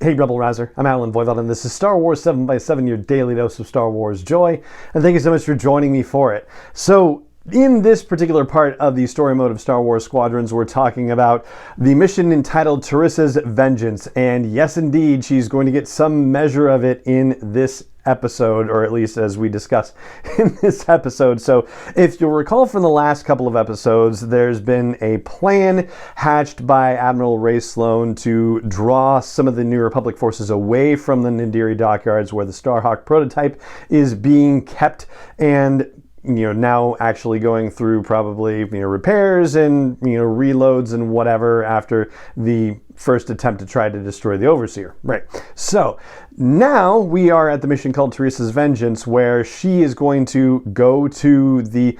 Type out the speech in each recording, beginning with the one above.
Hey Rebel Rouser, I'm Alan Voivod, and this is Star Wars 7x7, your daily dose of Star Wars joy, and thank you so much for joining me for it. So, in this particular part of the story mode of Star Wars Squadrons, we're talking about the mission entitled Terisa's Vengeance, and yes indeed, she's going to get some measure of it in this episode, or at least as we discuss in this episode. So if you'll recall from the last couple of episodes, there's been a plan hatched by Admiral Ray Sloan to draw some of the New Republic forces away from the Nadiri dockyards where the Starhawk prototype is being kept, and now actually going through probably repairs and reloads and whatever after the first attempt to try to destroy the Overseer. Right. So now we are at the mission called Terisa's Vengeance, where she is going to go to the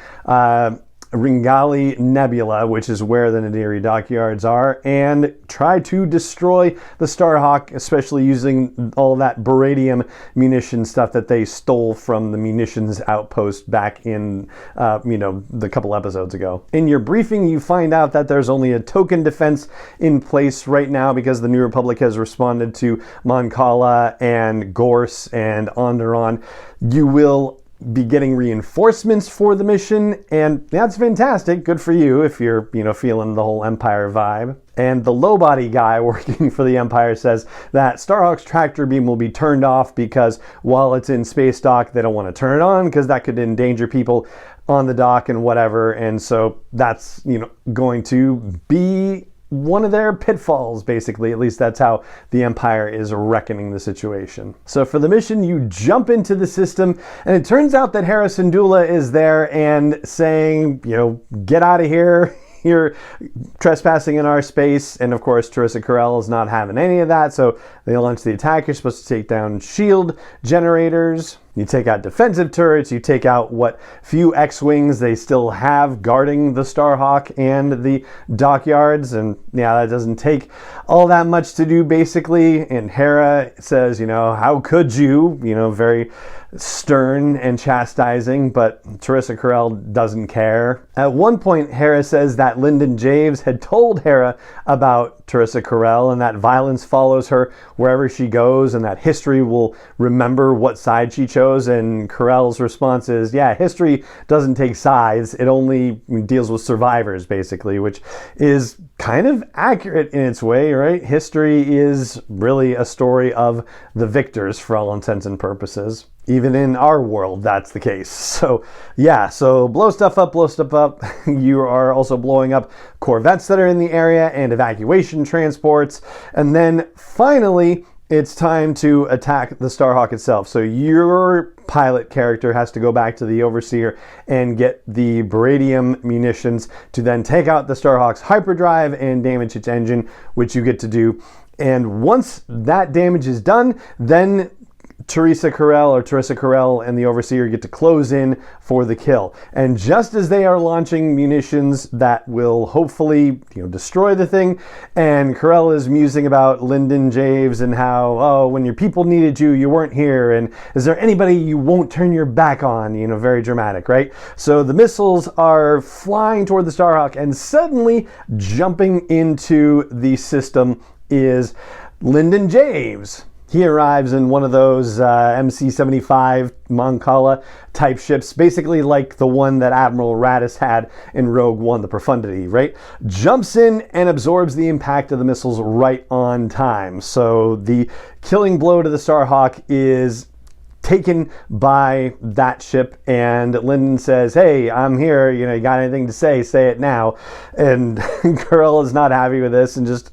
Ringali Nebula, which is where the Nadiri dockyards are, and try to destroy the Starhawk, especially using all that beradium munition stuff that they stole from the munitions outpost back in, the couple episodes ago. In your briefing, you find out that there's only a token defense in place right now because the New Republic has responded to Mon Cala and Gorse and Onderon. You will be getting reinforcements for the mission, and that's fantastic. Good for you if you're, feeling the whole Empire vibe. And the low-body guy working for the Empire says that Starhawk's tractor beam will be turned off because while it's in space dock, they don't want to turn it on because that could endanger people on the dock and whatever. And so that's, going to be one of their pitfalls, basically. At least that's how the Empire is reckoning the situation. So for the mission, you jump into the system, and it turns out that Hera Syndulla is there and saying, get out of here. You're trespassing in our space. And of course, Terisa Carell is not having any of that. So they launch the attack. You're supposed to take down shield generators. You take out defensive turrets. You take out what few X-Wings they still have guarding the Starhawk and the dockyards. And yeah, that doesn't take all that much to do, basically. And Hera says, how could you? Very stern and chastising, but Terisa Carell doesn't care. At one point, Hera says that Lyndon Javes had told Hera about Terisa Carell and that violence follows her wherever she goes and that history will remember what side she chose. And Carell's response is, yeah, history doesn't take sides. It only deals with survivors, basically, which is kind of accurate in its way, right? History is really a story of the victors for all intents and purposes. Even in our world, that's the case. So yeah, so blow stuff up. You are also blowing up corvettes that are in the area and evacuation transports. And then finally, it's time to attack the Starhawk itself. So your pilot character has to go back to the Overseer and get the beradium munitions to then take out the Starhawk's hyperdrive and damage its engine, which you get to do. And once that damage is done, then Terisa Carell and the Overseer get to close in for the kill. And just as they are launching munitions that will hopefully, destroy the thing, and Carell is musing about Lyndon Javes and how, when your people needed you, you weren't here, and is there anybody you won't turn your back on? Very dramatic, right? So the missiles are flying toward the Starhawk, and suddenly jumping into the system is Lyndon Javes. He arrives in one of those MC-75 Mon Cala type ships, basically like the one that Admiral Raddus had in Rogue One, the Profundity, right? Jumps in and absorbs the impact of the missiles right on time. So the killing blow to the Starhawk is taken by that ship, and Lyndon says, hey, I'm here, you got anything to say it now. And Carell is not happy with this and just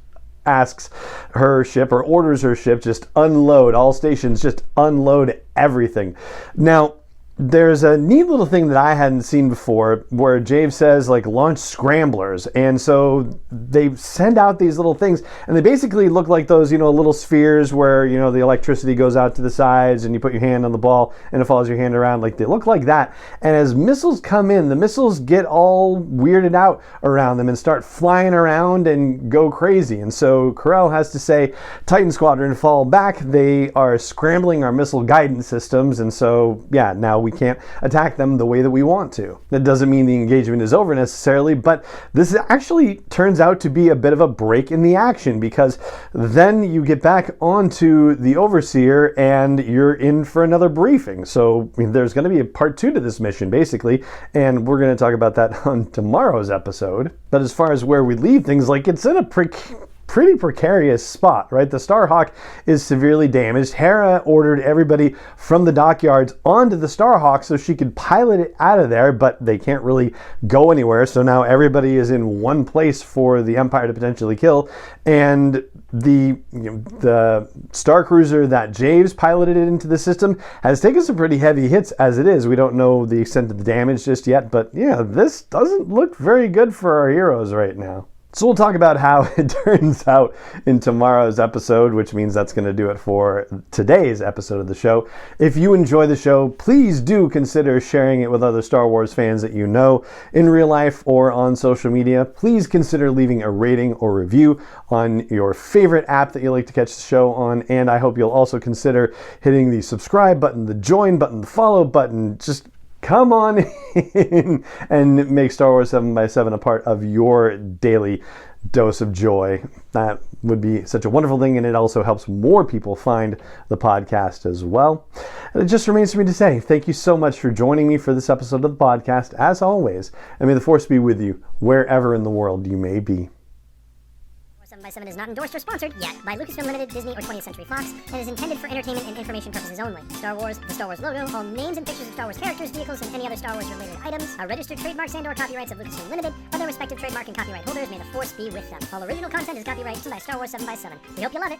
asks her ship, or orders her ship, just unload all stations, just unload everything. Now, there's a neat little thing that I hadn't seen before where Javes says, launch scramblers. And so they send out these little things, and they basically look like those, little spheres where, the electricity goes out to the sides and you put your hand on the ball and it follows your hand around. They look like that. And as missiles come in, the missiles get all weirded out around them and start flying around and go crazy. And so Carell has to say, Titan Squadron, fall back. They are scrambling our missile guidance systems. And so, yeah, now we we can't attack them the way that we want to. That doesn't mean the engagement is over necessarily, but this actually turns out to be a bit of a break in the action, because then you get back onto the Overseer and you're in for another briefing. So there's going to be a part 2 to this mission, basically, and we're going to talk about that on tomorrow's episode. But as far as where we leave things, like, it's in a pretty precarious spot, right? The Starhawk is severely damaged. Hera ordered everybody from the dockyards onto the Starhawk so she could pilot it out of there, but they can't really go anywhere. So now everybody is in one place for the Empire to potentially kill. And the Star Cruiser that Javes piloted into the system has taken some pretty heavy hits as it is. We don't know the extent of the damage just yet, but yeah, this doesn't look very good for our heroes right now. So we'll talk about how it turns out in tomorrow's episode, which means that's going to do it for today's episode of the show. If you enjoy the show, please do consider sharing it with other Star Wars fans that you know in real life or on social media. Please consider leaving a rating or review on your favorite app that you like to catch the show on. And I hope you'll also consider hitting the subscribe button, the join button, the follow button. Just come on in and make Star Wars 7x7 a part of your daily dose of joy. That would be such a wonderful thing, and it also helps more people find the podcast as well. And it just remains for me to say thank you so much for joining me for this episode of the podcast, as always, and may the Force be with you wherever in the world you may be. 7x7 is not endorsed or sponsored yet by Lucasfilm Limited, Disney, or 20th Century Fox, and is intended for entertainment and information purposes only. Star Wars, the Star Wars logo, all names and pictures of Star Wars characters, vehicles, and any other Star Wars-related items are registered trademarks and/or copyrights of Lucasfilm Limited, or their respective trademark and copyright holders. May the Force be with them. All original content is copyright by Star Wars 7x7. We hope you love it.